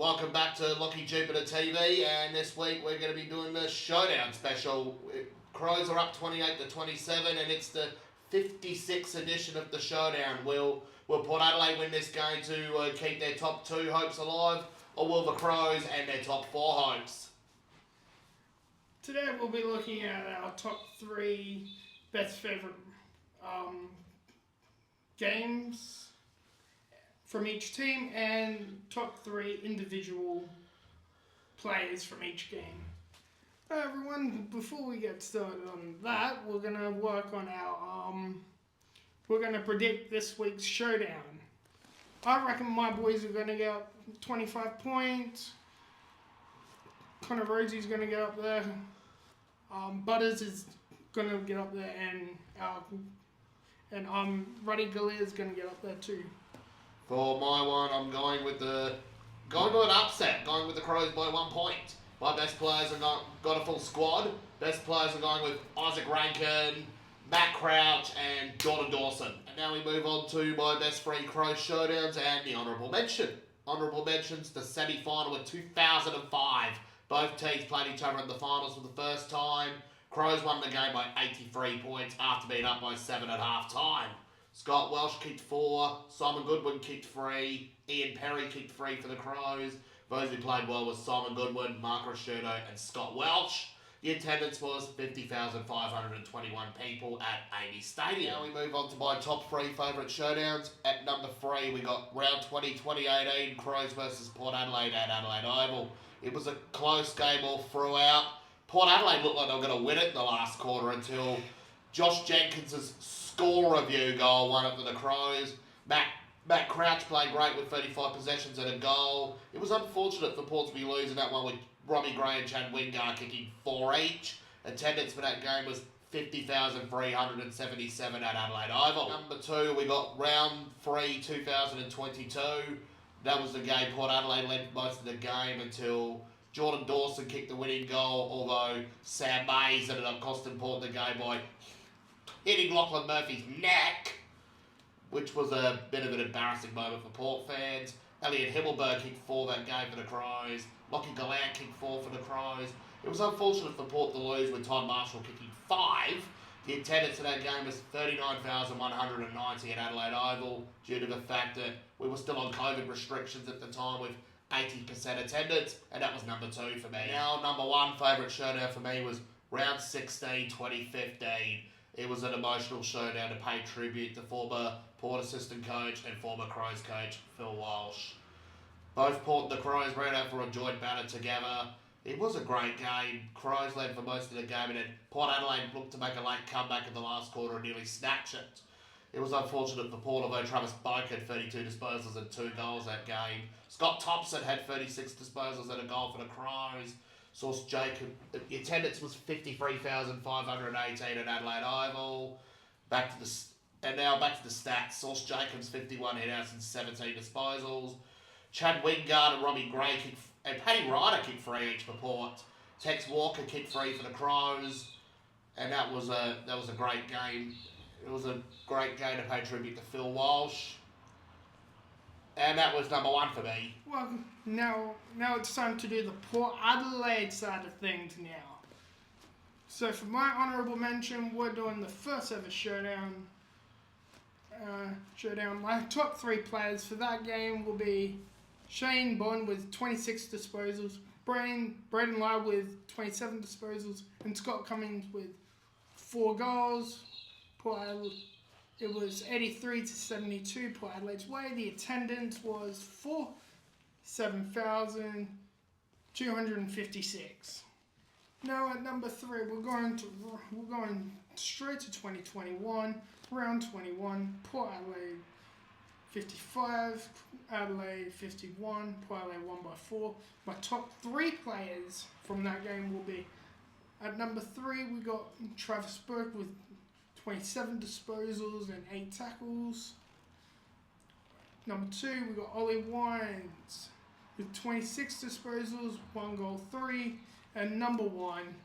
Welcome back to Lockie Jupiter TV, and this week we're going to be doing the Showdown Special. Crows are up 28-27, and it's the 56th edition of the Showdown. Will Port Adelaide win this game to keep their top 2 hopes alive, or will the Crows and their top 4 hopes? Today we'll be looking at our top 3 best favourite games from each team and top 3 individual players from each game. Everyone, before we get started on that, we're going to work on our, we're going to predict this week's showdown. I reckon my boys are going to get up 25 points. Connor Rosie's going to get up there. Butters is going to get up there, and Ruddy Galea is going to get up there too. For my one, I'm going with an upset, going with the Crows by 1 point. My best players have got a full squad. Best players are going with Isaac Rankin, Matt Crouch, and Jordan Dawson. And now we move on to my best 3 Crows showdowns and the honourable mention. Honourable mentions, the semi-final in 2005. Both teams played each other in the finals for the first time. Crows won the game by 83 points after being up by 7 at half time. Scott Welsh kicked 4, Simon Goodwin kicked 3, Ian Perry kicked 3 for the Crows. Those who played well was Simon Goodwin, Mark Rasciuto and Scott Welsh. The attendance was 50,521 people at Amy Stadium. Now we move on to my top 3 favourite showdowns. At number 3 we got round 20, 2018, Crows versus Port Adelaide at Adelaide Oval. It was a close game all throughout. Port Adelaide looked like they were going to win it in the last quarter until Josh Jenkins' score review goal won it for the Crows. Matt Crouch played great with 35 possessions and a goal. It was unfortunate for Port to be losing that one with Robbie Gray and Chad Wingard kicking 4 each. Attendance for that game was 50,377 at Adelaide Oval. Number 2, we got round 3, 2022. That was the game Port Adelaide led most of the game until Jordan Dawson kicked the winning goal, although Sam Mays ended up costing Port the game by hitting Lachlan Murphy's neck, which was a bit of an embarrassing moment for Port fans. Elliot Himmelberg kicked 4 that game for the Crows. Lockie Galea kicked 4 for the Crows. It was unfortunate for Port to lose with Tom Marshall kicking 5. The attendance in that game was 39,190 at Adelaide Oval due to the fact that we were still on COVID restrictions at the time with 80% attendance, and that was number 2 for me. Now, number 1 favourite showdown for me was round 16, 2015. It was an emotional showdown to pay tribute to former Port assistant coach and former Crows coach Phil Walsh. Both Port and the Crows ran out for a joint banner together. It was a great game. Crows led for most of the game, and then Port Adelaide looked to make a late comeback in the last quarter and nearly snatched it. It was unfortunate for Port, although Travis Boak had 32 disposals and 2 goals that game. Scott Thompson had 36 disposals and a goal for the Crows. Sauce Jacob, the attendance was 53,518 at Adelaide Oval. Back to the stats. Sauce Jacobs 51 hitouts and 17 disposals. Chad Wingard and Robbie Gray and Paddy Ryder kicked 3 each for Port. Tex Walker kicked 3 for the Crows, and that was a great game. It was a great game to pay tribute to Phil Walsh. And that was number 1 for me. Well, now it's time to do the Port Adelaide side of things now. So for my honourable mention, we're doing the first ever showdown. My top 3 players for that game will be Shane Bond with 26 disposals, Braden Lyle with 27 disposals, and Scott Cummings with 4 goals. It was 83-72 Port Adelaide's way. The attendance was 47,256. Now at number 3, we're going straight to 2021, round 21. Port Adelaide 55, Adelaide 51. Port Adelaide won by 4. My top 3 players from that game will be at number 3. We got Travis Boak with 27 disposals and 8 tackles. Number 2, we got Ollie Wines with 26 disposals, 1 goal, 3. And number 1,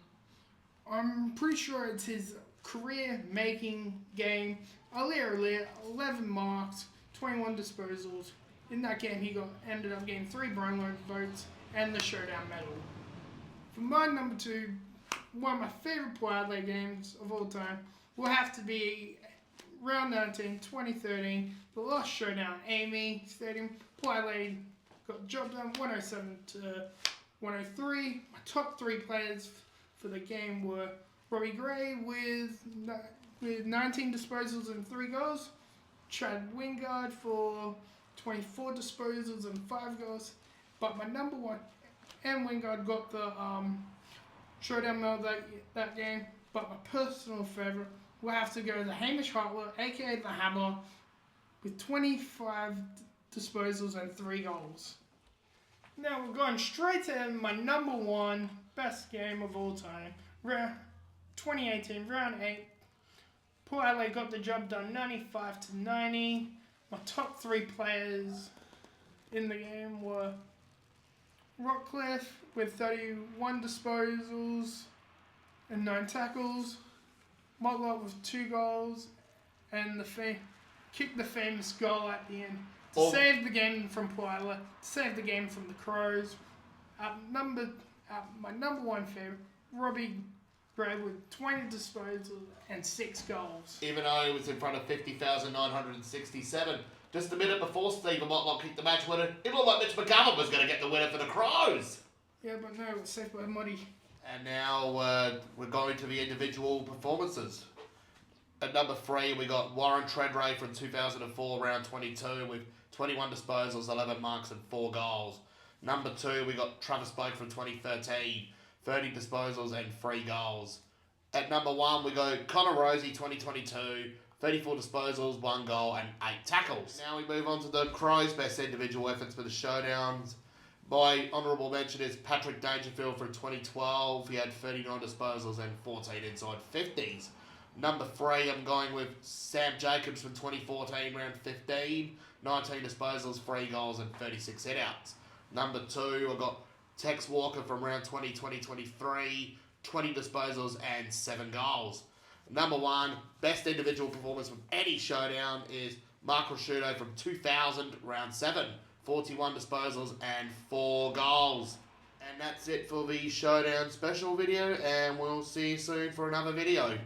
I'm pretty sure it's his career-making game. Aliir, 11 marks, 21 disposals, In that game, he ended up getting 3 Brownlow votes and the Showdown medal. For my number 2, one of my favourite Port Adelaide games of all time will have to be round 19, 2013, the last Showdown at Amy Stadium. Port Adelaide got the job done, 107 to 103. My top 3 players for the game were Robbie Gray with 19 disposals and 3 goals, Chad Wingard for 24 disposals and 5 goals. But my number 1, and Wingard got the Showdown medal that game. But my personal favourite will have to go to Hamish Hartler, aka the Hammer, with 25 disposals and 3 goals. Now we're going straight to my number 1 best game of all time, 2018 round 8. Port Adelaide got the job done 95 to 90. My top 3 players in the game were Rockcliffe with 31 disposals and 9 tackles, Motlop with 2 goals, and kicked the famous goal at the end to save the game from Port Adelaide, to save the game from the Crows. My number 1 favourite, Robbie Gray with 20 disposals and 6 goals. Even though he was in front of 50,967, just a minute before Stephen Motlop kicked the match winner, it looked like Mitch McGovern was going to get the winner for the Crows. Yeah, but no, it was saved by Muddy. And now we're going to the individual performances. At number 3, we got Warren Treadray from 2004, round 22, with 21 disposals, 11 marks and 4 goals. Number 2, we got Travis Blake from 2013, 30 disposals and 3 goals. At number 1, we go Connor Rosie, 2022, 34 disposals, 1 goal and 8 tackles. Now we move on to the Crows' best individual efforts for the Showdowns. My honourable mention is Patrick Dangerfield from 2012. He had 39 disposals and 14 inside 50s. Number 3, I'm going with Sam Jacobs from 2014, round 15. 19 disposals, 3 goals and 36 hit-outs. Number 2, I've got Tex Walker from round 2023, 20 disposals and 7 goals. Number 1, best individual performance from any Showdown is Mark Rasciuto from 2000, round 7. 41 disposals and 4 goals. And that's it for the Showdown Special video, and we'll see you soon for another video.